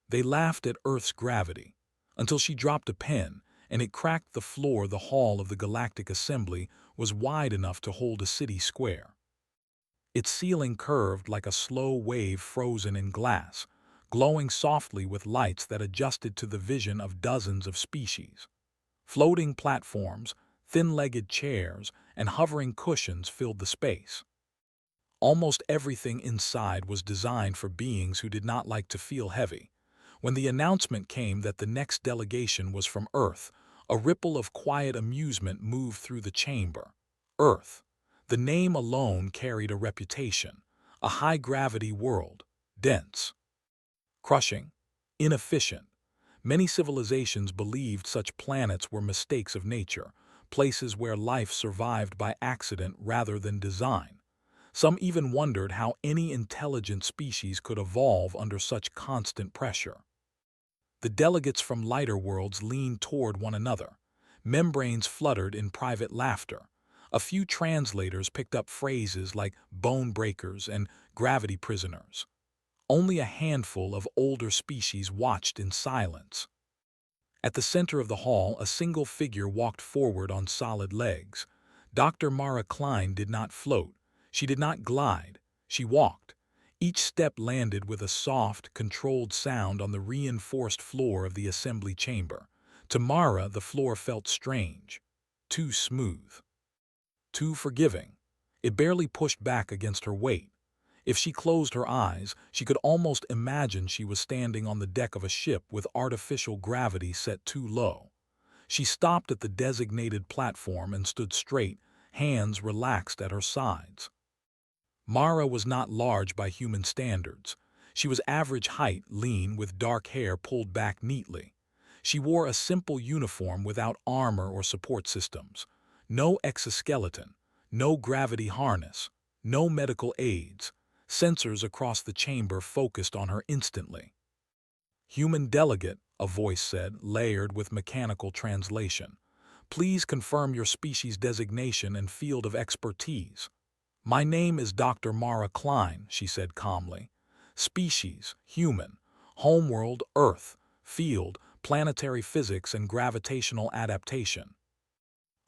They laughed at Earth's gravity, until she dropped a pen and it cracked the floor. The hall of the Galactic Assembly was wide enough to hold a city square. Its ceiling curved like a slow wave frozen in glass, glowing softly with lights that adjusted to the vision of dozens of species. Floating platforms, thin-legged chairs, and hovering cushions filled the space. Almost everything inside was designed for beings who did not like to feel heavy. When the announcement came that the next delegation was from Earth, a ripple of quiet amusement moved through the chamber. Earth. The name alone carried a reputation. A high-gravity world. Dense. Crushing. Inefficient. Many civilizations believed such planets were mistakes of nature, places where life survived by accident rather than design. Some even wondered how any intelligent species could evolve under such constant pressure. The delegates from lighter worlds leaned toward one another. Membranes fluttered in private laughter. A few translators picked up phrases like bone breakers and gravity prisoners. Only a handful of older species watched in silence. At the center of the hall, a single figure walked forward on solid legs. Dr. Mara Klein did not float. She did not glide. She walked. Each step landed with a soft, controlled sound on the reinforced floor of the assembly chamber. To Mara, the floor felt strange. Too smooth. Too forgiving. It barely pushed back against her weight. If she closed her eyes, she could almost imagine she was standing on the deck of a ship with artificial gravity set too low. She stopped at the designated platform and stood straight, hands relaxed at her sides. Mara was not large by human standards. She was average height, lean, with dark hair pulled back neatly. She wore a simple uniform without armor or support systems. No exoskeleton, no gravity harness, no medical aids. Sensors across the chamber focused on her instantly. "Human delegate," a voice said, layered with mechanical translation. "Please confirm your species designation and field of expertise." "My name is Dr. Mara Klein," she said calmly. "Species, human. Homeworld, Earth. Field, planetary physics and gravitational adaptation."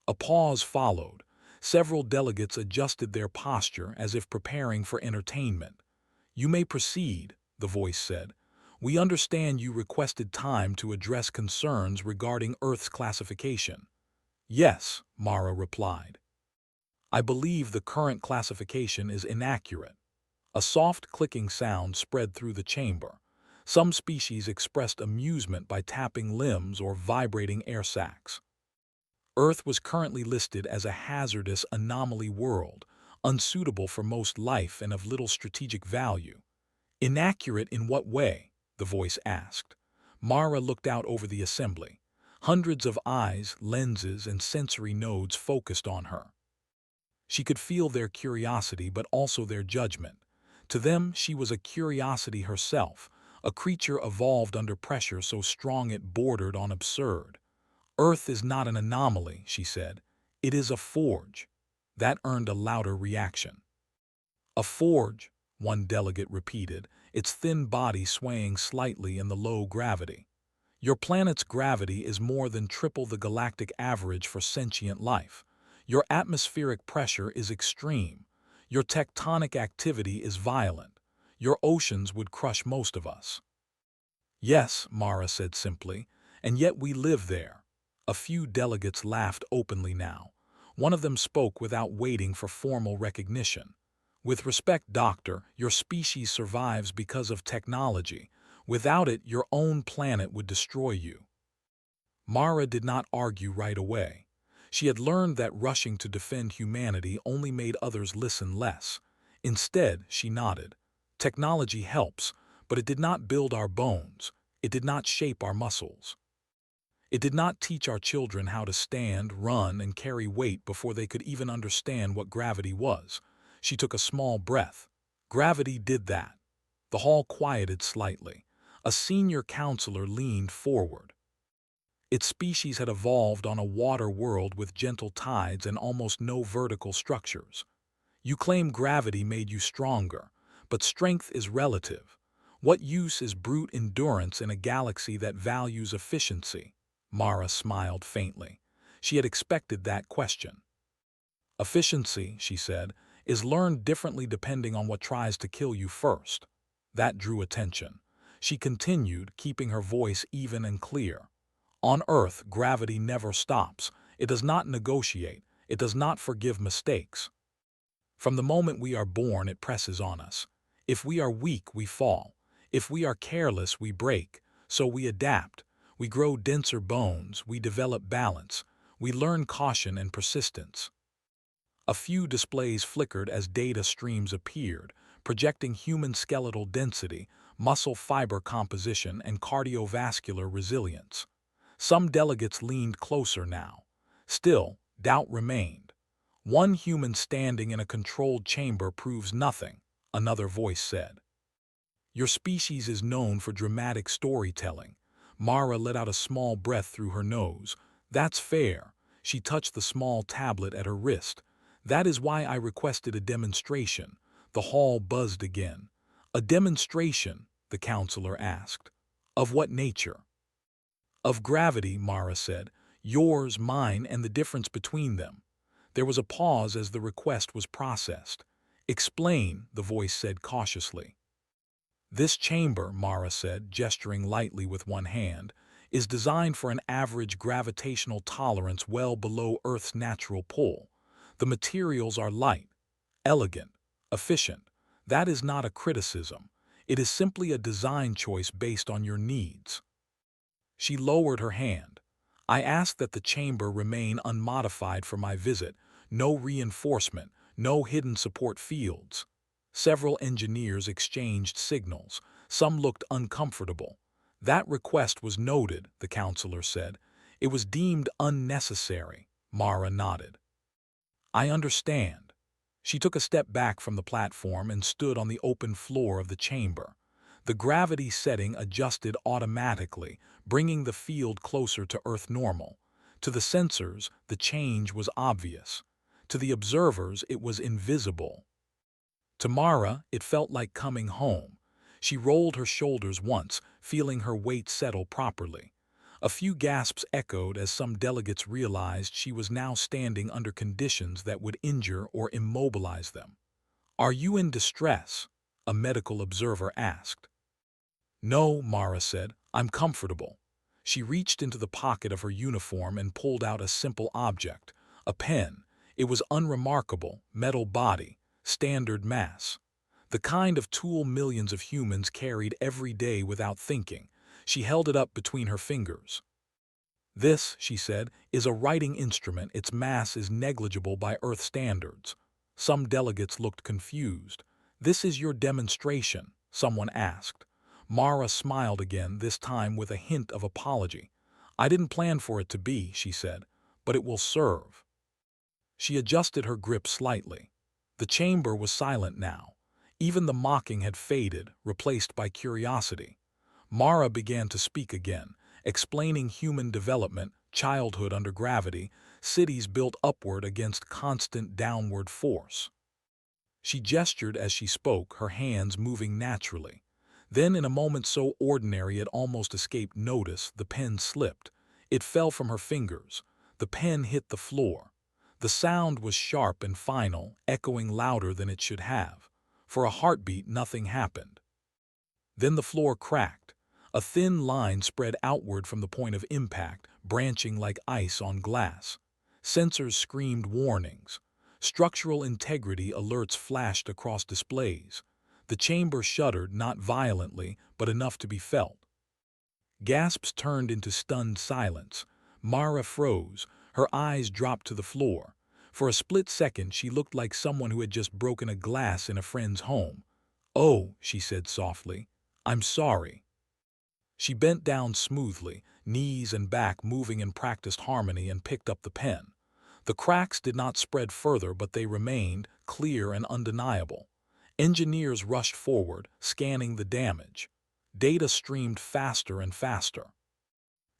A pause followed. Several delegates adjusted their posture as if preparing for entertainment. "You may proceed," the voice said. "We understand you requested time to address concerns regarding Earth's classification." "Yes," Mara replied. "I believe the current classification is inaccurate." A soft clicking sound spread through the chamber. Some species expressed amusement by tapping limbs or vibrating air sacs. Earth was currently listed as a hazardous anomaly world, unsuitable for most life and of little strategic value. "Inaccurate in what way?" the voice asked. Mara looked out over the assembly. Hundreds of eyes, lenses, and sensory nodes focused on her. She could feel their curiosity but also their judgment. To them, she was a curiosity herself, a creature evolved under pressure so strong it bordered on absurd. "Earth is not an anomaly," she said. "It is a forge." That earned a louder reaction. "A forge," one delegate repeated, its thin body swaying slightly in the low gravity. "Your planet's gravity is more than triple the galactic average for sentient life. Your atmospheric pressure is extreme. Your tectonic activity is violent. Your oceans would crush most of us." "Yes," Mara said simply, "and yet we live there." A few delegates laughed openly now. One of them spoke without waiting for formal recognition. "With respect, Doctor, your species survives because of technology. Without it, your own planet would destroy you." Mara did not argue right away. She had learned that rushing to defend humanity only made others listen less. Instead, she nodded. "Technology helps, but it did not build our bones. It did not shape our muscles. It did not teach our children how to stand, run, and carry weight before they could even understand what gravity was." She took a small breath. "Gravity did that." The hall quieted slightly. A senior counselor leaned forward. "Its species had evolved on a water world with gentle tides and almost no vertical structures. You claim gravity made you stronger, but strength is relative. What use is brute endurance in a galaxy that values efficiency? Mara smiled faintly. She had expected that question. Efficiency, she said, is learned differently depending on what tries to kill you first. That drew attention. She continued, keeping her voice even and clear. On Earth, gravity never stops. It does not negotiate. It does not forgive mistakes. From the moment we are born, it presses on us. If we are weak, we fall. If we are careless, we break. So we adapt. We grow denser bones. We develop balance. We learn caution and persistence. A few displays flickered as data streams appeared, projecting human skeletal density, muscle fiber composition, and cardiovascular resilience. Some delegates leaned closer now. Still, doubt remained. One human standing in a controlled chamber proves nothing, another voice said. Your species is known for dramatic storytelling. Mara let out a small breath through her nose. That's fair. She touched the small tablet at her wrist. That is why I requested a demonstration. The hall buzzed again. A demonstration, the counselor asked. Of what nature? Of gravity, Mara said. Yours, mine, and the difference between them. There was a pause as the request was processed. Explain, the voice said cautiously. This chamber, Mara said, gesturing lightly with one hand, is designed for an average gravitational tolerance well below Earth's natural pull. The materials are light, elegant, efficient. That is not a criticism. It is simply a design choice based on your needs. She lowered her hand. I ask that the chamber remain unmodified for my visit. No reinforcement, no hidden support fields. Several engineers exchanged signals. Some looked uncomfortable. That request was noted, the counselor said. It was deemed unnecessary. Mara nodded. I understand. She took a step back from the platform and stood on the open floor of the chamber. The gravity setting adjusted automatically, bringing the field closer to Earth normal. To the sensors, the change was obvious. To the observers, it was invisible. To Mara, it felt like coming home. She rolled her shoulders once, feeling her weight settle properly. A few gasps echoed as some delegates realized she was now standing under conditions that would injure or immobilize them. Are you in distress? A medical observer asked. No, Mara said. I'm comfortable. She reached into the pocket of her uniform and pulled out a simple object, a pen. It was unremarkable, metal body, standard mass. The kind of tool millions of humans carried every day without thinking. She held it up between her fingers. This, she said, is a writing instrument. Its mass is negligible by Earth standards. Some delegates looked confused. This is your demonstration, someone asked. Mara smiled again, this time with a hint of apology. I didn't plan for it to be, she said, but it will serve. She adjusted her grip slightly. The chamber was silent now. Even the mocking had faded, replaced by curiosity. Mara began to speak again, explaining human development, childhood under gravity, cities built upward against constant downward force. She gestured as she spoke, her hands moving naturally. Then, in a moment so ordinary it almost escaped notice, the pen slipped. It fell from her fingers. The pen hit the floor. The sound was sharp and final, echoing louder than it should have. For a heartbeat, nothing happened. Then the floor cracked. A thin line spread outward from the point of impact, branching like ice on glass. Sensors screamed warnings. Structural integrity alerts flashed across displays. The chamber shuddered, not violently, but enough to be felt. Gasps turned into stunned silence. Mara froze. Her eyes dropped to the floor. For a split second, she looked like someone who had just broken a glass in a friend's home. Oh, she said softly, I'm sorry. She bent down smoothly, knees and back moving in practiced harmony, and picked up the pen. The cracks did not spread further, but they remained, clear and undeniable. Engineers rushed forward, scanning the damage. Data streamed faster and faster.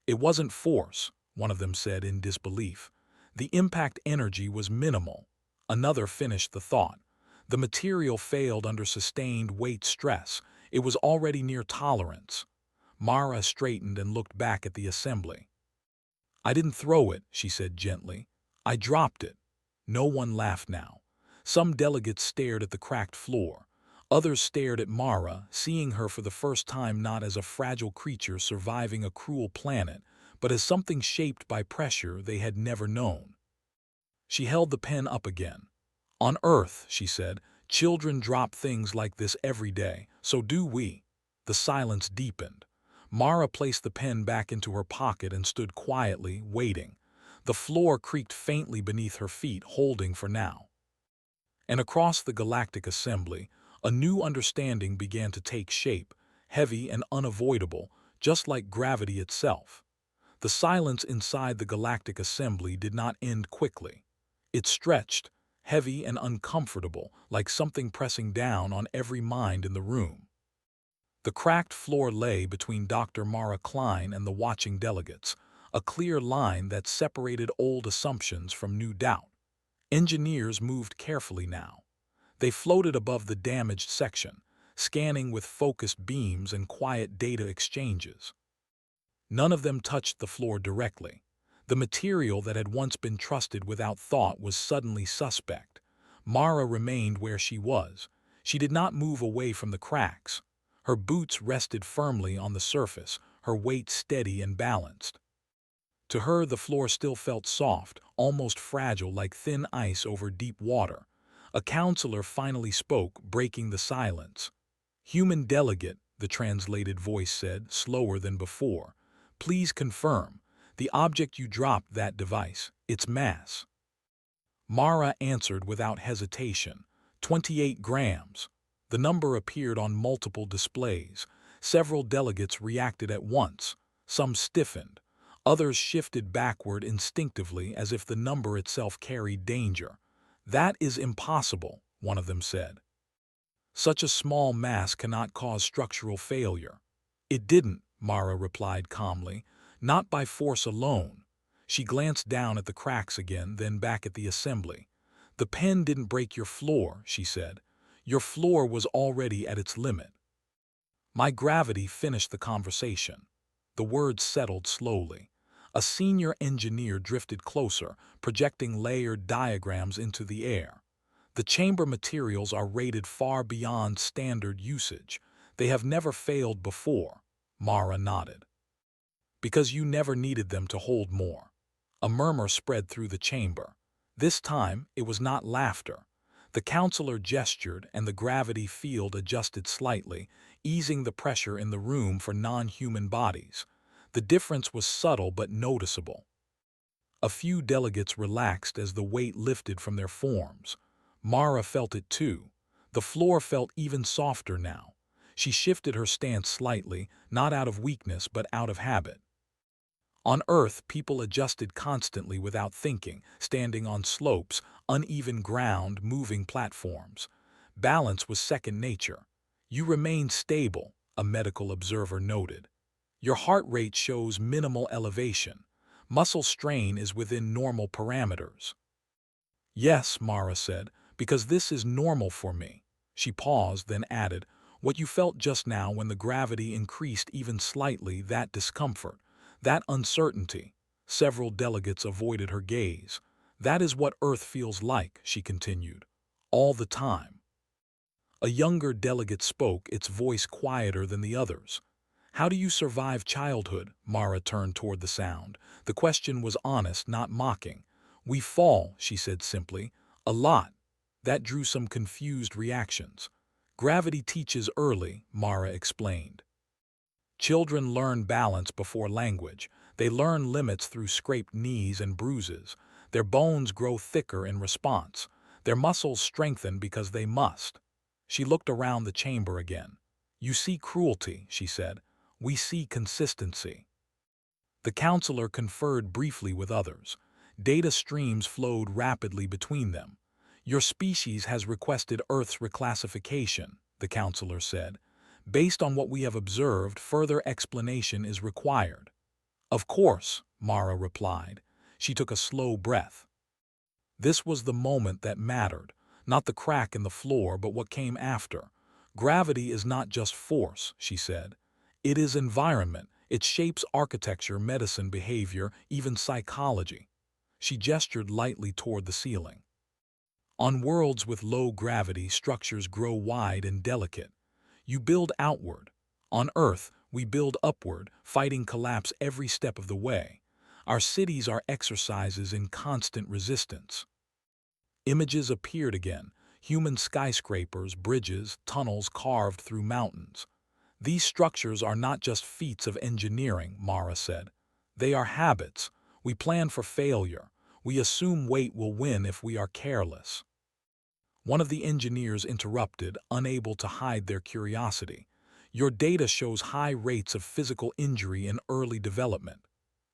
It wasn't force, one of them said in disbelief. The impact energy was minimal. Another finished the thought. The material failed under sustained weight stress. It was already near tolerance. Mara straightened and looked back at the assembly. "I didn't throw it," she said gently. "I dropped it." No one laughed now. Some delegates stared at the cracked floor. Others stared at Mara, seeing her for the first time not as a fragile creature surviving a cruel planet, but as something shaped by pressure they had never known. She held the pen up again. "On Earth," she said, "children drop things like this every day, so do we." The silence deepened. Mara placed the pen back into her pocket and stood quietly, waiting. The floor creaked faintly beneath her feet, holding for now. And across the galactic assembly, a new understanding began to take shape, heavy and unavoidable, just like gravity itself. The silence inside the galactic assembly did not end quickly. It stretched, heavy and uncomfortable, like something pressing down on every mind in the room. The cracked floor lay between Dr. Mara Klein and the watching delegates, a clear line that separated old assumptions from new doubt. Engineers moved carefully now. They floated above the damaged section, scanning with focused beams and quiet data exchanges. None of them touched the floor directly. The material that had once been trusted without thought was suddenly suspect. Mara remained where she was. She did not move away from the cracks. Her boots rested firmly on the surface, her weight steady and balanced. To her, the floor still felt soft, almost fragile, like thin ice over deep water. A counselor finally spoke, breaking the silence. "Human delegate," the translated voice said, slower than before. "Please confirm. The object you dropped, that device, its mass." Mara answered without hesitation. 28 grams. The number appeared on multiple displays. Several delegates reacted at once. Some stiffened. Others shifted backward instinctively as if the number itself carried danger. "That is impossible," one of them said. "Such a small mass cannot cause structural failure." "It didn't," Mara replied calmly. "Not by force alone." She glanced down at the cracks again, then back at the assembly. "The pen didn't break your floor," she said. "Your floor was already at its limit." "My gravity finished the conversation." The words settled slowly. A senior engineer drifted closer, projecting layered diagrams into the air. "The chamber materials are rated far beyond standard usage. They have never failed before." Mara nodded. "Because you never needed them to hold more." A murmur spread through the chamber. This time, it was not laughter. The counselor gestured, and the gravity field adjusted slightly, easing the pressure in the room for non-human bodies. The difference was subtle but noticeable. A few delegates relaxed as the weight lifted from their forms. Mara felt it too. The floor felt even softer now. She shifted her stance slightly, not out of weakness but out of habit. On Earth, people adjusted constantly without thinking, standing on slopes, uneven ground, moving platforms. Balance was second nature. "You remain stable," a medical observer noted. "Your heart rate shows minimal elevation. Muscle strain is within normal parameters." "Yes," Mara said, "because this is normal for me." She paused, then added, "What you felt just now when the gravity increased even slightly, that discomfort, that uncertainty." Several delegates avoided her gaze. "That is what Earth feels like," she continued. "All the time." A younger delegate spoke, its voice quieter than the others. "How do you survive childhood?" Mara turned toward the sound. The question was honest, not mocking. "We fall," she said simply. "A lot." That drew some confused reactions. "Gravity teaches early," Mara explained. "Children learn balance before language. They learn limits through scraped knees and bruises. Their bones grow thicker in response. Their muscles strengthen because they must." She looked around the chamber again. "You see cruelty," she said. "We see consistency." The counselor conferred briefly with others. Data streams flowed rapidly between them. "Your species has requested Earth's reclassification," the counselor said. "Based on what we have observed, further explanation is required." "Of course," Mara replied. She took a slow breath. This was the moment that mattered, not the crack in the floor, but what came after. Gravity is not just force, she said. It is environment. It shapes architecture, medicine, behavior, even psychology. She gestured lightly toward the ceiling. On worlds with low gravity, structures grow wide and delicate. You build outward. On Earth, we build upward, fighting collapse every step of the way. Our cities are exercises in constant resistance. Images appeared again, human skyscrapers, bridges, tunnels carved through mountains. These structures are not just feats of engineering, Mara said. They are habits. We plan for failure. We assume weight will win if we are careless. One of the engineers interrupted, unable to hide their curiosity. Your data shows high rates of physical injury in early development.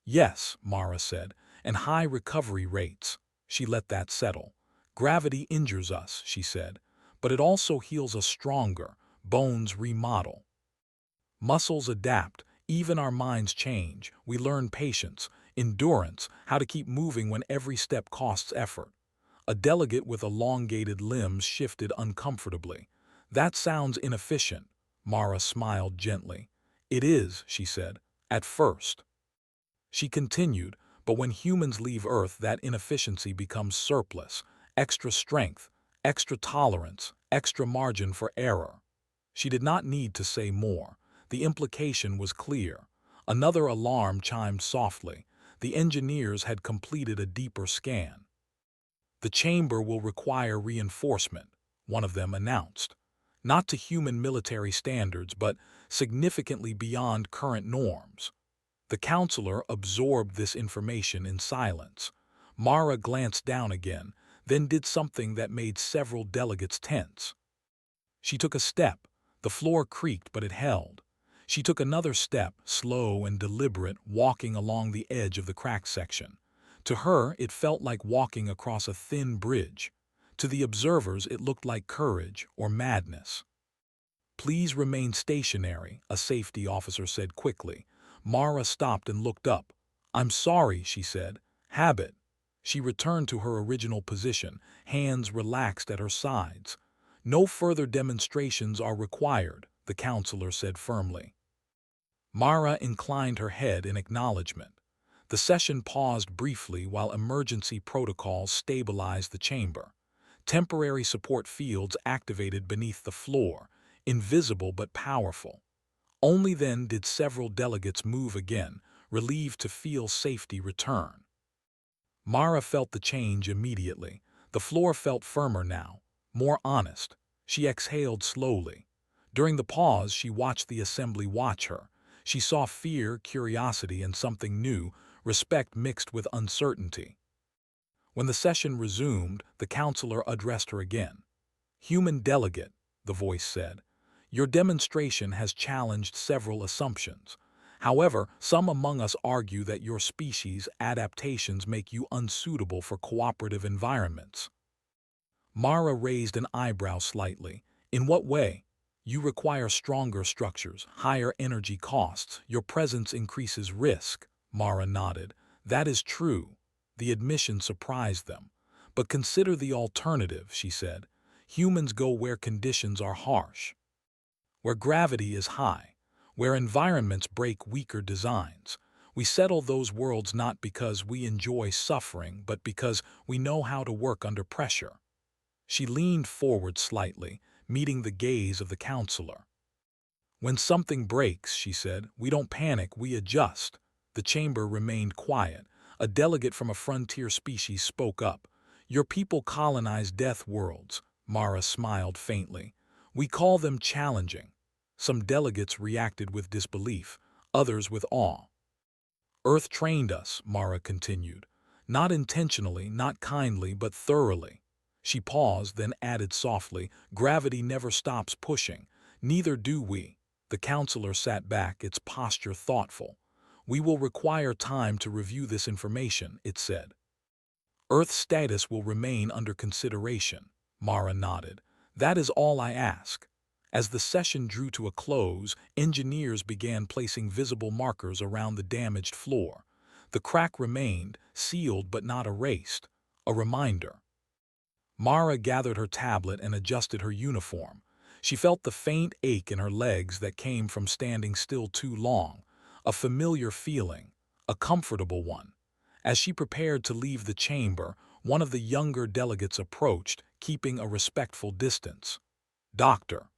Yes, Mara said, and high recovery rates. She let that settle. Gravity injures us, she said, but it also heals us stronger. Bones remodel. Muscles adapt. Even our minds change. We learn patience, endurance, how to keep moving when every step costs effort. A delegate with elongated limbs shifted uncomfortably. That sounds inefficient. Mara smiled gently. It is, she said, at first. She continued, but when humans leave Earth, that inefficiency becomes surplus. Extra strength, extra tolerance, extra margin for error. She did not need to say more. The implication was clear. Another alarm chimed softly. The engineers had completed a deeper scan. The chamber will require reinforcement, one of them announced. Not to human military standards, but significantly beyond current norms. The counselor absorbed this information in silence. Mara glanced down again, then did something that made several delegates tense. She took a step. The floor creaked, but it held. She took another step, slow and deliberate, walking along the edge of the cracked section. To her, it felt like walking across a thin bridge. To the observers, it looked like courage or madness. Please remain stationary, a safety officer said quickly. Mara stopped and looked up. I'm sorry, she said. Habit. She returned to her original position, hands relaxed at her sides. No further demonstrations are required, the counselor said firmly. Mara inclined her head in acknowledgement. The session paused briefly while emergency protocols stabilized the chamber. Temporary support fields activated beneath the floor, invisible but powerful. Only then did several delegates move again, relieved to feel safety return. Mara felt the change immediately. The floor felt firmer now, more honest. She exhaled slowly. During the pause, she watched the assembly watch her. She saw fear, curiosity, and something new, respect mixed with uncertainty. When the session resumed, the counselor addressed her again. Human delegate, the voice said, your demonstration has challenged several assumptions. However, some among us argue that your species' adaptations make you unsuitable for cooperative environments. Mara raised an eyebrow slightly. In what way? You require stronger structures, higher energy costs. Your presence increases risk. Mara nodded. That is true. The admission surprised them. But consider the alternative, she said. Humans go where conditions are harsh, where gravity is high, where environments break weaker designs. We settle those worlds not because we enjoy suffering, but because we know how to work under pressure. She leaned forward slightly, meeting the gaze of the counselor. When something breaks, she said, we don't panic, we adjust. The chamber remained quiet. A delegate from a frontier species spoke up. Your people colonize death worlds. Mara smiled faintly. We call them challenging. Some delegates reacted with disbelief, others with awe. Earth trained us, Mara continued. Not intentionally, not kindly, but thoroughly. She paused, then added softly, gravity never stops pushing. Neither do we. The counselor sat back, its posture thoughtful. We will require time to review this information, it said. Earth's status will remain under consideration. Mara nodded. That is all I ask. As the session drew to a close, engineers began placing visible markers around the damaged floor. The crack remained, sealed but not erased. A reminder. Mara gathered her tablet and adjusted her uniform. She felt the faint ache in her legs that came from standing still too long, a familiar feeling, a comfortable one. As she prepared to leave the chamber, one of the younger delegates approached, keeping a respectful distance. "Doctor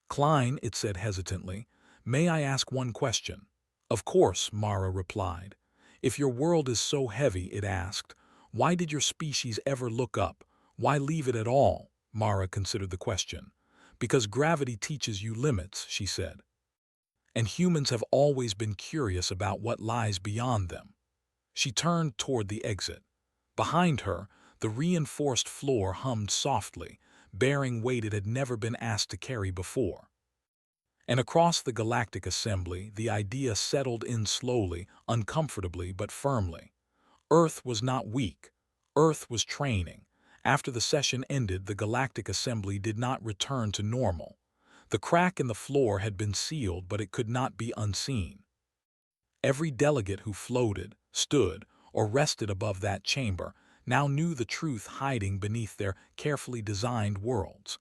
Klein," it said hesitantly, "may I ask one question?" "Of course," Mara replied. "If your world is so heavy," it asked, "why did your species ever look up? Why leave it at all?" Mara considered the question. "Because gravity teaches you limits," she said. "And humans have always been curious about what lies beyond them." She turned toward the exit. Behind her, the reinforced floor hummed softly, bearing weight it had never been asked to carry before. And across the galactic assembly, the idea settled in slowly, uncomfortably but firmly. Earth was not weak. Earth was training. After the session ended, the galactic assembly did not return to normal. The crack in the floor had been sealed, but it could not be unseen. Every delegate who floated, stood, or rested above that chamber now knew the truth hiding beneath their carefully designed worlds.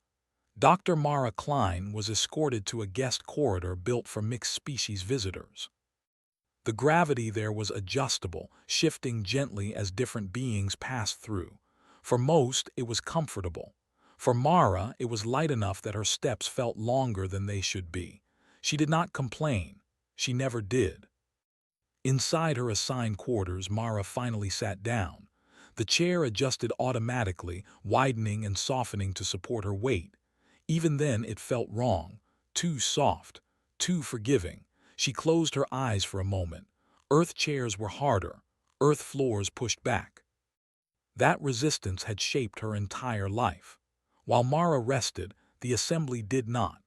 Dr. Mara Klein was escorted to a guest corridor built for mixed-species visitors. The gravity there was adjustable, shifting gently as different beings passed through. For most, it was comfortable. For Mara, it was light enough that her steps felt longer than they should be. She did not complain. She never did. Inside her assigned quarters, Mara finally sat down. The chair adjusted automatically, widening and softening to support her weight. Even then, it felt wrong, too soft, too forgiving. She closed her eyes for a moment. Earth chairs were harder, earth floors pushed back. That resistance had shaped her entire life. While Mara rested, the assembly did not.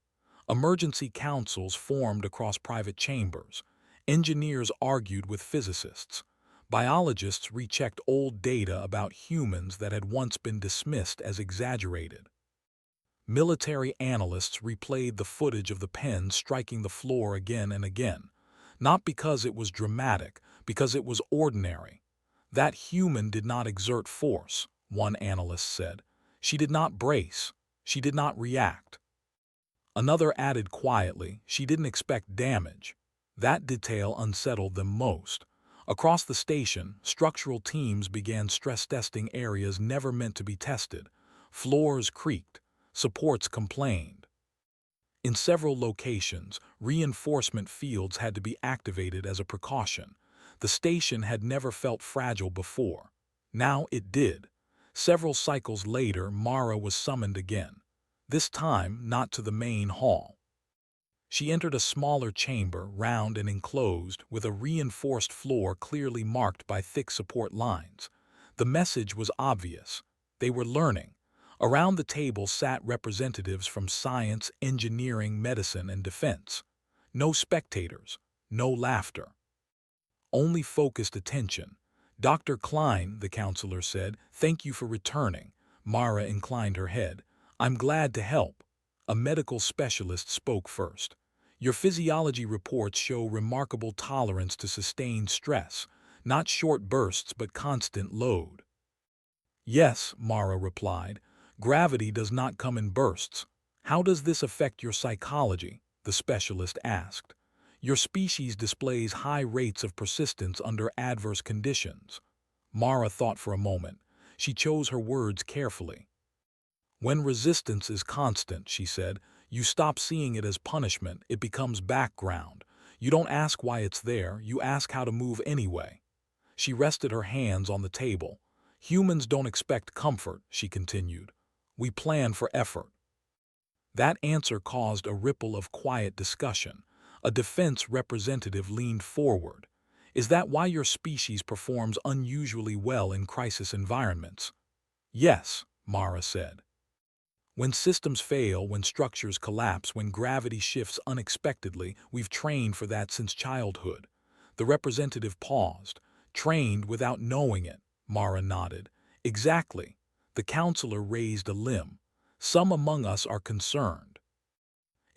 Emergency councils formed across private chambers. Engineers argued with physicists. Biologists rechecked old data about humans that had once been dismissed as exaggerated. Military analysts replayed the footage of the pen striking the floor again and again. Not because it was dramatic, because it was ordinary. That human did not exert force, one analyst said. She did not brace. She did not react. Another added quietly, she didn't expect damage. That detail unsettled them most. Across the station, structural teams began stress testing areas never meant to be tested. Floors creaked. Supports complained. In several locations, reinforcement fields had to be activated as a precaution. The station had never felt fragile before. Now it did. Several cycles later, Mara was summoned again. This time, not to the main hall. She entered a smaller chamber, round and enclosed, with a reinforced floor clearly marked by thick support lines. The message was obvious. They were learning. Around the table sat representatives from science, engineering, medicine, and defense. No spectators, no laughter. Only focused attention. "Dr. Klein," the counselor said, "thank you for returning." Mara inclined her head. "I'm glad to help." A medical specialist spoke first. "Your physiology reports show remarkable tolerance to sustained stress, not short bursts but constant load." "Yes," Mara replied. "Gravity does not come in bursts." "How does this affect your psychology?" the specialist asked. "Your species displays high rates of persistence under adverse conditions." Mara thought for a moment. She chose her words carefully. "When resistance is constant," she said, "you stop seeing it as punishment, it becomes background. You don't ask why it's there, you ask how to move anyway." She rested her hands on the table. "Humans don't expect comfort," she continued. "We plan for effort." That answer caused a ripple of quiet discussion. A defense representative leaned forward. "Is that why your species performs unusually well in crisis environments?" "Yes," Mara said. "When systems fail, when structures collapse, when gravity shifts unexpectedly, we've trained for that since childhood." The representative paused. "Trained without knowing it," Mara nodded. "Exactly." The counselor raised a limb. "Some among us are concerned.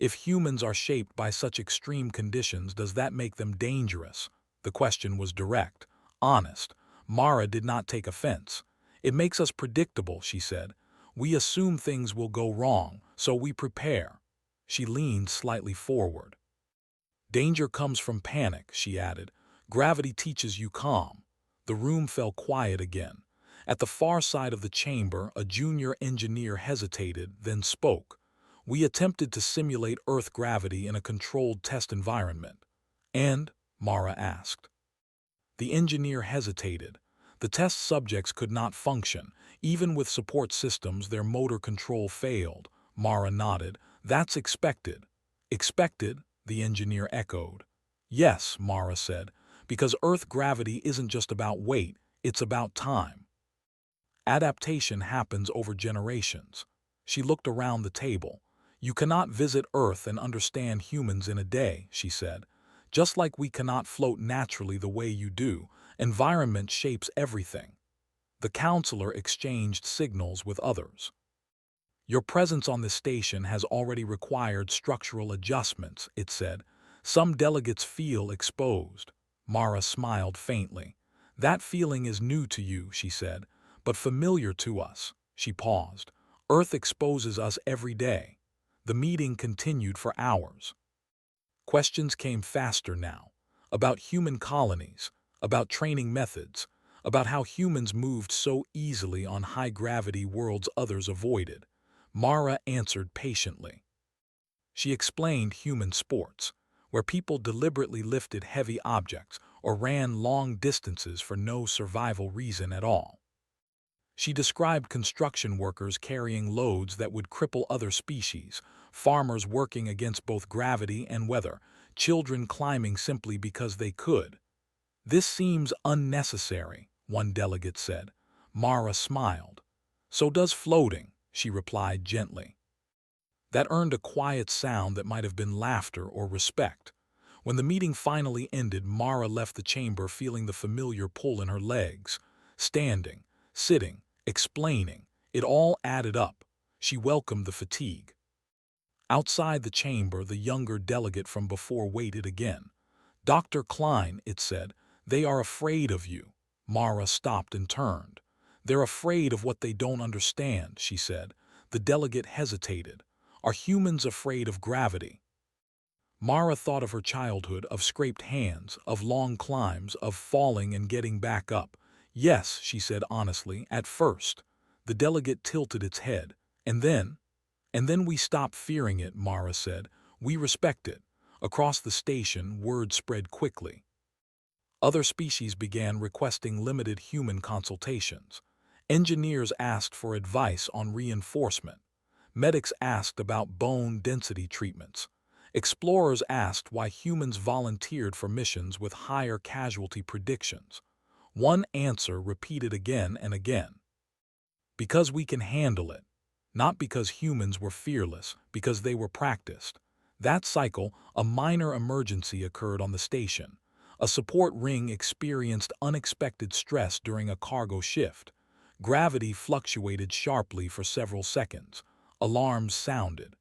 If humans are shaped by such extreme conditions, does that make them dangerous?" The question was direct, honest. Mara did not take offense. "It makes us predictable," she said. "We assume things will go wrong, so we prepare." She leaned slightly forward. Danger comes from panic, she added. Gravity teaches you calm. The room fell quiet again. At the far side of the chamber, a junior engineer hesitated, then spoke. We attempted to simulate Earth gravity in a controlled test environment. And? Mara asked. The engineer hesitated. The test subjects could not function. Even with support systems, their motor control failed. Mara nodded. That's expected. Expected? The engineer echoed. Yes, Mara said, because Earth gravity isn't just about weight, it's about time. Adaptation happens over generations. She looked around the table. You cannot visit Earth and understand humans in a day, she said. Just like we cannot float naturally the way you do, environment shapes everything. The counselor exchanged signals with others. Your presence on this station has already required structural adjustments, it said. Some delegates feel exposed. Mara smiled faintly. That feeling is new to you, she said, but familiar to us. She paused. Earth exposes us every day. The meeting continued for hours. Questions came faster now, about human colonies, about training methods, about how humans moved so easily on high-gravity worlds others avoided. Mara answered patiently. She explained human sports, where people deliberately lifted heavy objects or ran long distances for no survival reason at all. She described construction workers carrying loads that would cripple other species, farmers working against both gravity and weather, children climbing simply because they could. This seems unnecessary, one delegate said. Mara smiled. So does floating, she replied gently. That earned a quiet sound that might have been laughter or respect. When the meeting finally ended, Mara left the chamber feeling the familiar pull in her legs. Standing, sitting, explaining, it all added up. She welcomed the fatigue. Outside the chamber, the younger delegate from before waited again. Dr. Klein, it said, they are afraid of you. Mara stopped and turned. They're afraid of what they don't understand, she said. The delegate hesitated. Are humans afraid of gravity? Mara thought of her childhood, of scraped hands, of long climbs, of falling and getting back up. Yes, she said honestly, at first. The delegate tilted its head. And then we stopped fearing it, Mara said. We respect it. Across the station, word spread quickly. Other species began requesting limited human consultations. Engineers asked for advice on reinforcement. Medics asked about bone density treatments. Explorers asked why humans volunteered for missions with higher casualty predictions. One answer repeated again and again. Because we can handle it. Not because humans were fearless, because they were practiced. That cycle, a minor emergency occurred on the station. A support ring experienced unexpected stress during a cargo shift. Gravity fluctuated sharply for several seconds. Alarms sounded.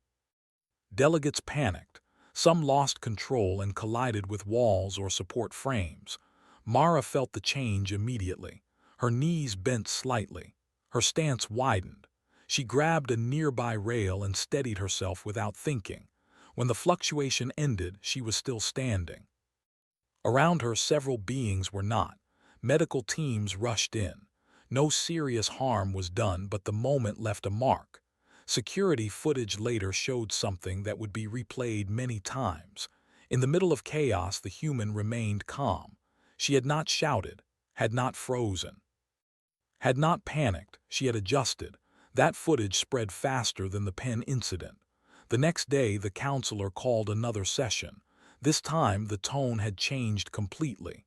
Delegates panicked. Some lost control and collided with walls or support frames. Mara felt the change immediately. Her knees bent slightly. Her stance widened. She grabbed a nearby rail and steadied herself without thinking. When the fluctuation ended, she was still standing. Around her, several beings were not. Medical teams rushed in. No serious harm was done, but the moment left a mark. Security footage later showed something that would be replayed many times. In the middle of chaos, the human remained calm. She had not shouted, had not frozen, had not panicked. She had adjusted. That footage spread faster than the pen incident. The next day, the counselor called another session. This time, the tone had changed completely.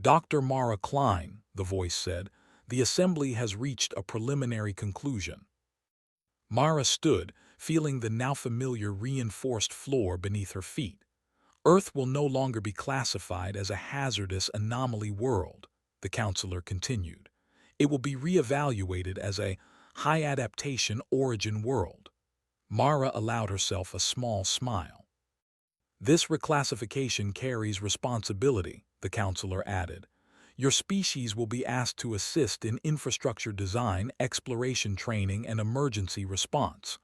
Dr. Mara Klein, the voice said, the assembly has reached a preliminary conclusion. Mara stood, feeling the now familiar reinforced floor beneath her feet. Earth will no longer be classified as a hazardous anomaly world, the counselor continued. It will be reevaluated as a high adaptation origin world. Mara allowed herself a small smile. This reclassification carries responsibility, the counselor added. Your species will be asked to assist in infrastructure design, exploration training, and emergency response.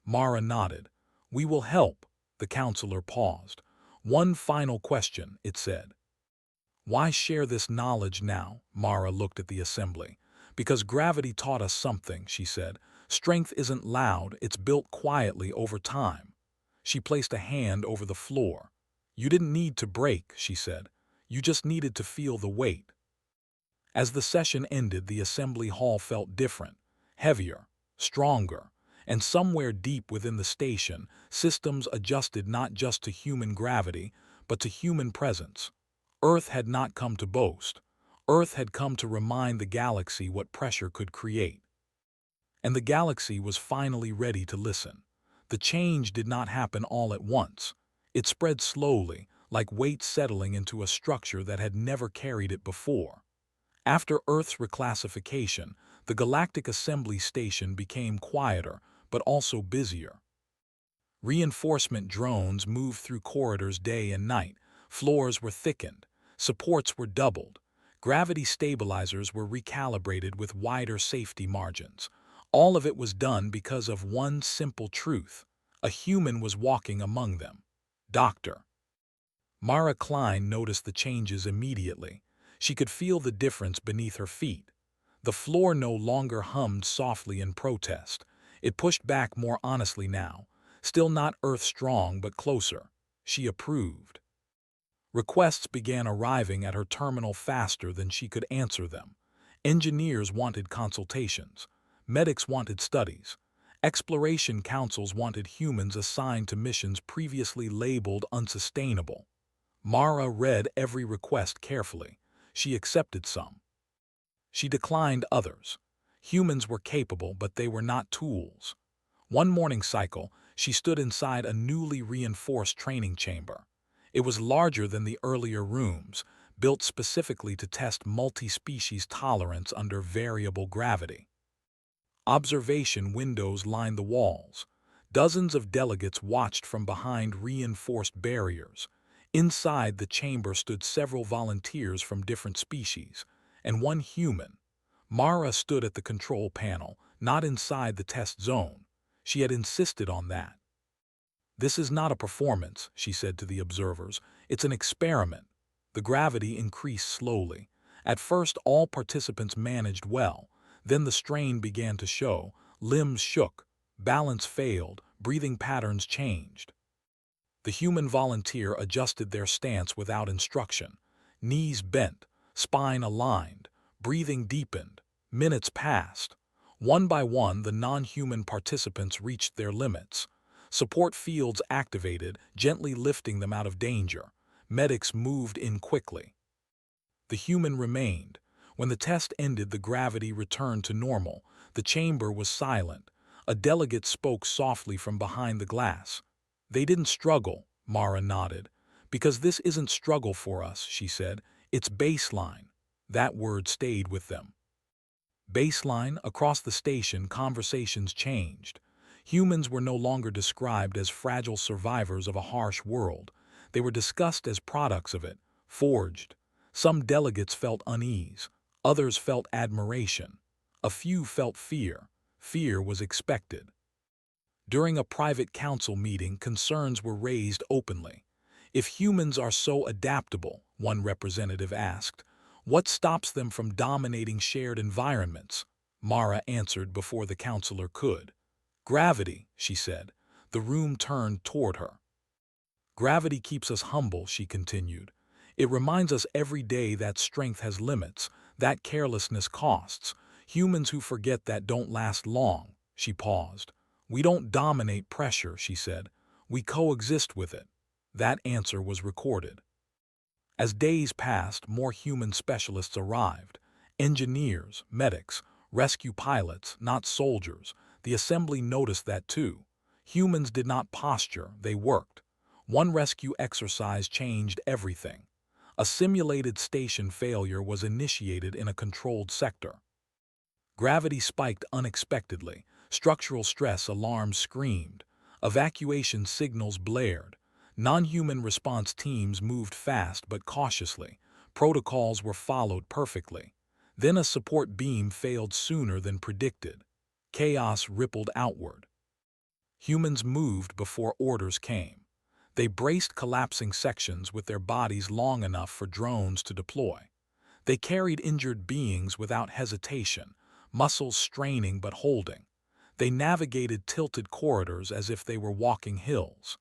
Mara nodded. We will help, The counselor paused. One final question, it said. Why share this knowledge now? Mara looked at the assembly. Because gravity taught us something, she said. Strength isn't loud, it's built quietly over time. She placed a hand over the floor. You didn't need to break, she said. You just needed to feel the weight. As the session ended, the assembly hall felt different, heavier, stronger, and somewhere deep within the station, systems adjusted not just to human gravity, but to human presence. Earth had not come to boast. Earth had come to remind the galaxy what pressure could create. And the galaxy was finally ready to listen. The change did not happen all at once. It spread slowly, like weight settling into a structure that had never carried it before. After Earth's reclassification, the Galactic Assembly Station became quieter, but also busier. Reinforcement drones moved through corridors day and night. Floors were thickened. Supports were doubled. Gravity stabilizers were recalibrated with wider safety margins. All of it was done because of one simple truth. A human was walking among them. Doctor. Mara Klein noticed the changes immediately. She could feel the difference beneath her feet. The floor no longer hummed softly in protest. It pushed back more honestly now. Still not earth-strong, but closer. She approved. Requests began arriving at her terminal faster than she could answer them. Engineers wanted consultations. Medics wanted studies. Exploration councils wanted humans assigned to missions previously labeled unsustainable. Mara read every request carefully. She accepted some. She declined others. Humans were capable, but they were not tools. One morning cycle, she stood inside a newly reinforced training chamber. It was larger than the earlier rooms, built specifically to test multi-species tolerance under variable gravity. Observation windows lined the walls. Dozens of delegates watched from behind reinforced barriers. Inside the chamber stood several volunteers from different species, and one human. Mara stood at the control panel, not inside the test zone. She had insisted on that. This is not a performance, she said to the observers. It's an experiment. The gravity increased slowly. At first, all participants managed well. Then the strain began to show. Limbs shook. Balance failed. Breathing patterns changed. The human volunteer adjusted their stance without instruction. Knees bent. Spine aligned. Breathing deepened. Minutes passed. One by one, the non-human participants reached their limits. Support fields activated, gently lifting them out of danger. Medics moved in quickly. The human remained. When the test ended, the gravity returned to normal. The chamber was silent. A delegate spoke softly from behind the glass. They didn't struggle, Mara nodded. Because this isn't struggle for us, she said. It's baseline. That word stayed with them. Baseline, across the station, conversations changed. Humans were no longer described as fragile survivors of a harsh world. They were discussed as products of it, forged. Some delegates felt unease. Others felt admiration. A few felt fear. Fear was expected. During a private council meeting, concerns were raised openly. If humans are so adaptable, one representative asked, what stops them from dominating shared environments? Mara answered before the counselor could. Gravity, she said. The room turned toward her. Gravity keeps us humble, she continued. It reminds us every day that strength has limits, that carelessness costs. Humans who forget that don't last long. She paused. We don't dominate pressure, she said. We coexist with it. That answer was recorded. As days passed, more human specialists arrived. Engineers, medics, rescue pilots, not soldiers. The assembly noticed that too. Humans did not posture, they worked. One rescue exercise changed everything. A simulated station failure was initiated in a controlled sector. Gravity spiked unexpectedly. Structural stress alarms screamed. Evacuation signals blared. Non-human response teams moved fast but cautiously. Protocols were followed perfectly. Then a support beam failed sooner than predicted. Chaos rippled outward. Humans moved before orders came. They braced collapsing sections with their bodies long enough for drones to deploy. They carried injured beings without hesitation, muscles straining but holding. They navigated tilted corridors as if they were walking hills.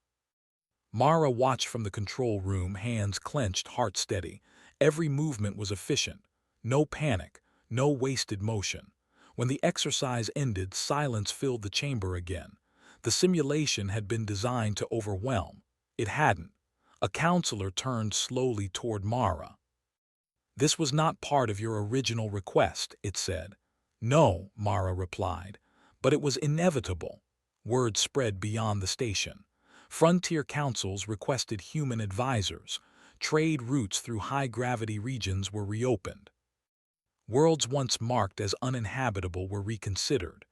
Mara watched from the control room, hands clenched, heart steady. Every movement was efficient. No panic, no wasted motion. When the exercise ended, silence filled the chamber again. The simulation had been designed to overwhelm. It hadn't. A counselor turned slowly toward Mara. "This was not part of your original request," it said. "No," Mara replied, "but it was inevitable." Word spread beyond the station. Frontier councils requested human advisors. Trade routes through high-gravity regions were reopened. Worlds once marked as uninhabitable were reconsidered.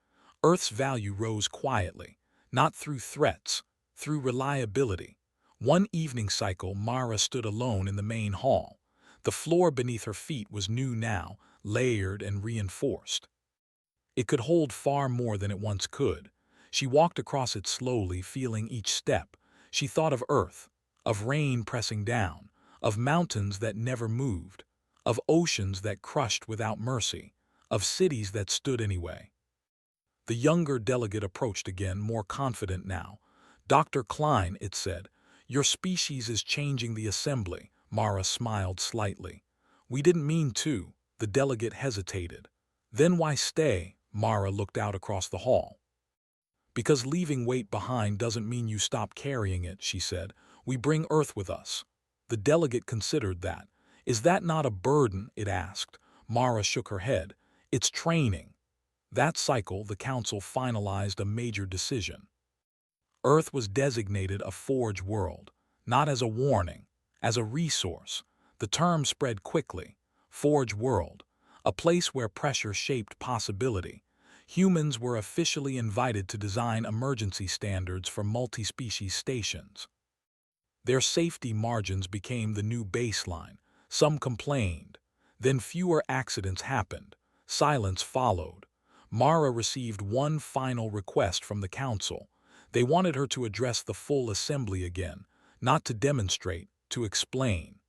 Earth's value rose quietly, not through threats, through reliability. One evening cycle, Mara stood alone in the main hall. The floor beneath her feet was new now, layered and reinforced. It could hold far more than it once could. She walked across it slowly, feeling each step. She thought of Earth, of rain pressing down, of mountains that never moved, of oceans that crushed without mercy, of cities that stood anyway. The younger delegate approached again, more confident now. "Dr. Klein," it said, "your species is changing the assembly." Mara smiled slightly. "We didn't mean to." The delegate hesitated. "Then why stay?" Mara looked out across the hall. "Because leaving weight behind doesn't mean you stop carrying it," she said. "We bring Earth with us." The delegate considered that. "Is that not a burden?" it asked. Mara shook her head. "It's training." That cycle, the council finalized a major decision. Earth was designated a forge world, not as a warning, as a resource. The term spread quickly. Forge world, a place where pressure shaped possibility. Humans were officially invited to design emergency standards for multi-species stations. Their safety margins became the new baseline. Some complained. Then fewer accidents happened. Silence followed. Mara received one final request from the council. They wanted her to address the full assembly again, not to demonstrate, to explain.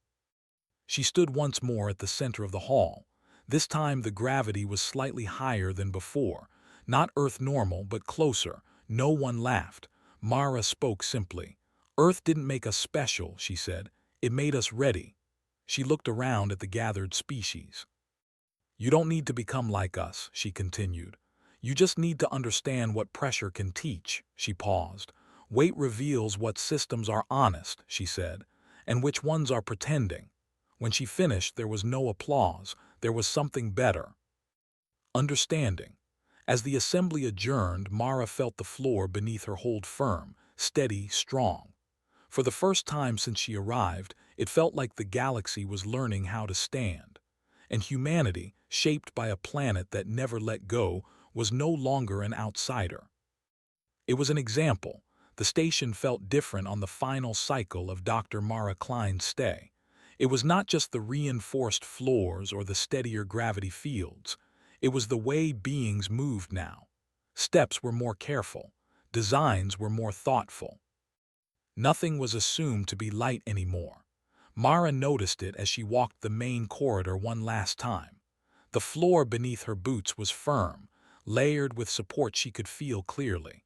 She stood once more at the center of the hall. This time the gravity was slightly higher than before. Not Earth normal, but closer. No one laughed. Mara spoke simply. "Earth didn't make us special," she said. "It made us ready." She looked around at the gathered species. "You don't need to become like us," she continued. "You just need to understand what pressure can teach." She paused. "Weight reveals what systems are honest," she said, "and which ones are pretending." When she finished, there was no applause. There was something better. Understanding. As the assembly adjourned, Mara felt the floor beneath her hold firm, steady, strong. For the first time since she arrived, it felt like the galaxy was learning how to stand. And humanity, shaped by a planet that never let go, was no longer an outsider. It was an example. The station felt different on the final cycle of Dr. Mara Klein's stay. It was not just the reinforced floors or the steadier gravity fields. It was the way beings moved now. Steps were more careful. Designs were more thoughtful. Nothing was assumed to be light anymore. Mara noticed it as she walked the main corridor one last time. The floor beneath her boots was firm, layered with support she could feel clearly.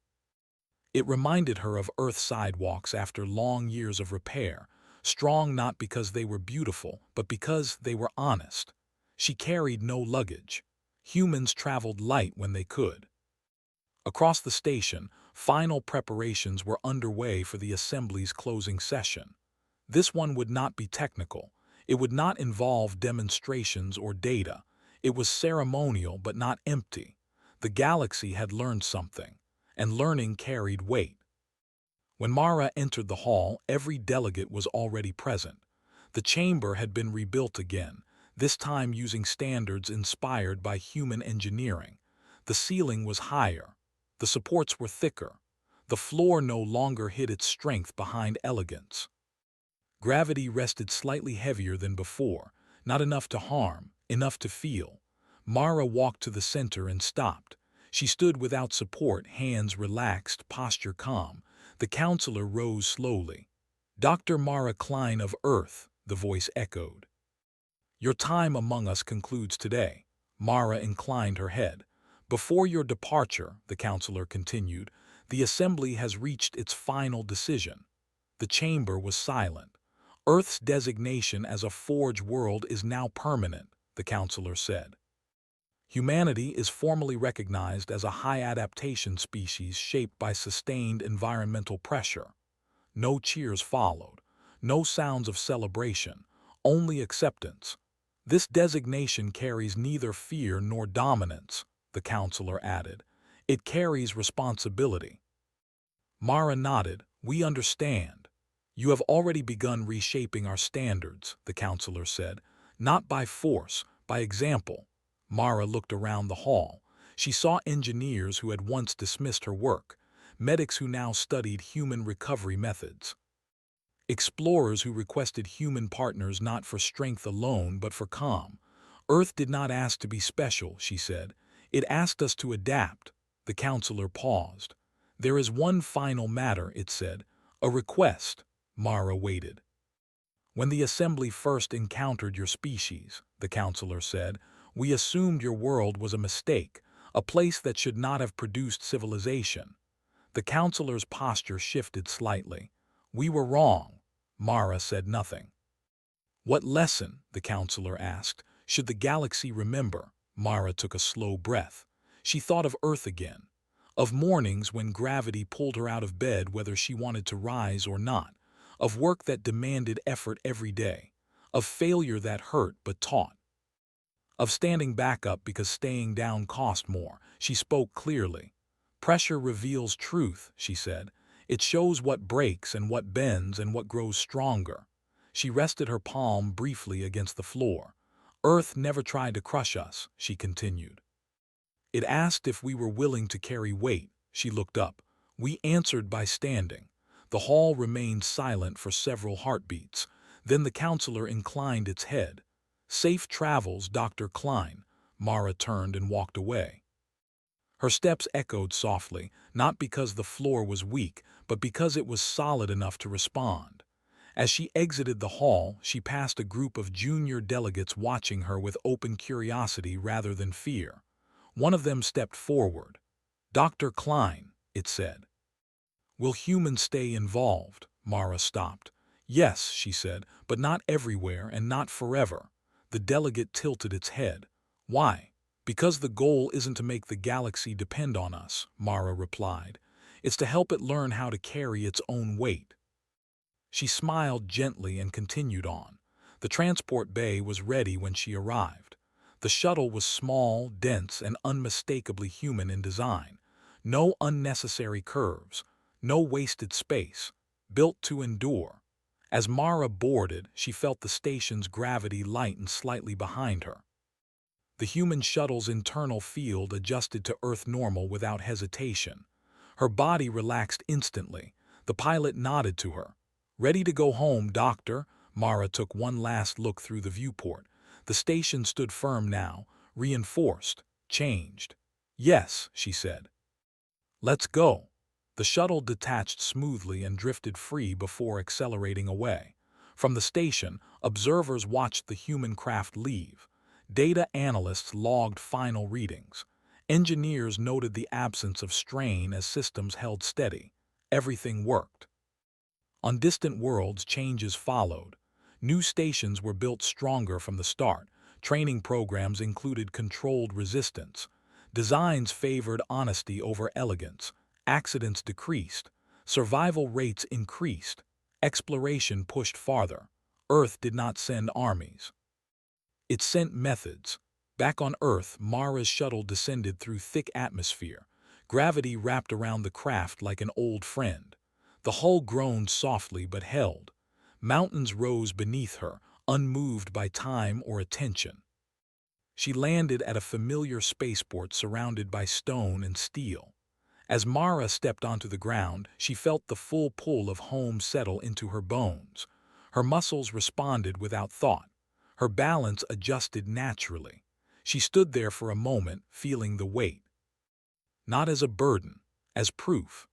It reminded her of Earth sidewalks after long years of repair, strong not because they were beautiful, but because they were honest. She carried no luggage. Humans traveled light when they could. Across the station, final preparations were underway for the assembly's closing session. This one would not be technical. It would not involve demonstrations or data. It was ceremonial but not empty. The galaxy had learned something, and learning carried weight. When Mara entered the hall, every delegate was already present. The chamber had been rebuilt again, this time using standards inspired by human engineering. The ceiling was higher. The supports were thicker. The floor no longer hid its strength behind elegance. Gravity rested slightly heavier than before, not enough to harm, enough to feel. Mara walked to the center and stopped. She stood without support, hands relaxed, posture calm. The counselor rose slowly. Dr. Mara Klein of Earth, the voice echoed. Your time among us concludes today. Mara inclined her head. Before your departure, the counselor continued, the assembly has reached its final decision. The chamber was silent. Earth's designation as a forge world is now permanent, the counselor said. Humanity is formally recognized as a high-adaptation species shaped by sustained environmental pressure. No cheers followed, no sounds of celebration, only acceptance. This designation carries neither fear nor dominance, the counselor added. It carries responsibility. Mara nodded. We understand. You have already begun reshaping our standards, the counselor said. Not by force, by example. Mara looked around the hall. She saw engineers who had once dismissed her work, medics who now studied human recovery methods, explorers who requested human partners not for strength alone but for calm. Earth did not ask to be special, she said. It asked us to adapt. The counselor paused. There is one final matter, it said. A request. Mara waited. When the assembly first encountered your species, the counselor said, we assumed your world was a mistake, a place that should not have produced civilization. The counselor's posture shifted slightly. We were wrong. Mara said nothing. What lesson, the counselor asked, should the galaxy remember? Mara took a slow breath. She thought of Earth again, of mornings when gravity pulled her out of bed whether she wanted to rise or not, of work that demanded effort every day, of failure that hurt but taught, of standing back up because staying down cost more. She spoke clearly. Pressure reveals truth, she said. It shows what breaks and what bends and what grows stronger. She rested her palm briefly against the floor. Earth never tried to crush us, she continued. It asked if we were willing to carry weight. She looked up. We answered by standing. The hall remained silent for several heartbeats. Then the counselor inclined its head. Safe travels, Dr. Klein. Mara turned and walked away. Her steps echoed softly, not because the floor was weak, but because it was solid enough to respond. As she exited the hall, she passed a group of junior delegates watching her with open curiosity rather than fear. One of them stepped forward. Dr. Klein, it said. Will humans stay involved? Mara stopped. Yes, she said, but not everywhere and not forever. The delegate tilted its head. Why? Because the goal isn't to make the galaxy depend on us, Mara replied. It's to help it learn how to carry its own weight. She smiled gently and continued on. The transport bay was ready when she arrived. The shuttle was small, dense, and unmistakably human in design. No unnecessary curves, no wasted space, built to endure. As Mara boarded, she felt the station's gravity lighten slightly behind her. The human shuttle's internal field adjusted to Earth normal without hesitation. Her body relaxed instantly. The pilot nodded to her. Ready to go home, Doctor? Mara took one last look through the viewport. The station stood firm now, reinforced, changed. Yes, she said. Let's go. The shuttle detached smoothly and drifted free before accelerating away. From the station, observers watched the human craft leave. Data analysts logged final readings. Engineers noted the absence of strain as systems held steady. Everything worked. On distant worlds, changes followed. New stations were built stronger from the start. Training programs included controlled resistance. Designs favored honesty over elegance. Accidents decreased. Survival rates increased. Exploration pushed farther. Earth did not send armies. It sent methods. Back on Earth, Mara's shuttle descended through thick atmosphere. Gravity wrapped around the craft like an old friend. The hull groaned softly but held. Mountains rose beneath her, unmoved by time or attention. She landed at a familiar spaceport surrounded by stone and steel. As Mara stepped onto the ground, she felt the full pull of home settle into her bones. Her muscles responded without thought. Her balance adjusted naturally. She stood there for a moment, feeling the weight. Not as a burden, as proof.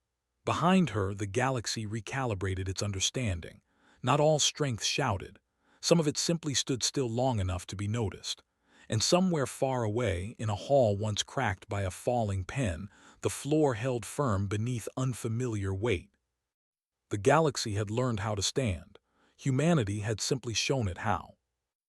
Behind her, the galaxy recalibrated its understanding. Not all strength shouted. Some of it simply stood still long enough to be noticed. And somewhere far away, in a hall once cracked by a falling pen, the floor held firm beneath unfamiliar weight. The galaxy had learned how to stand. Humanity had simply shown it how.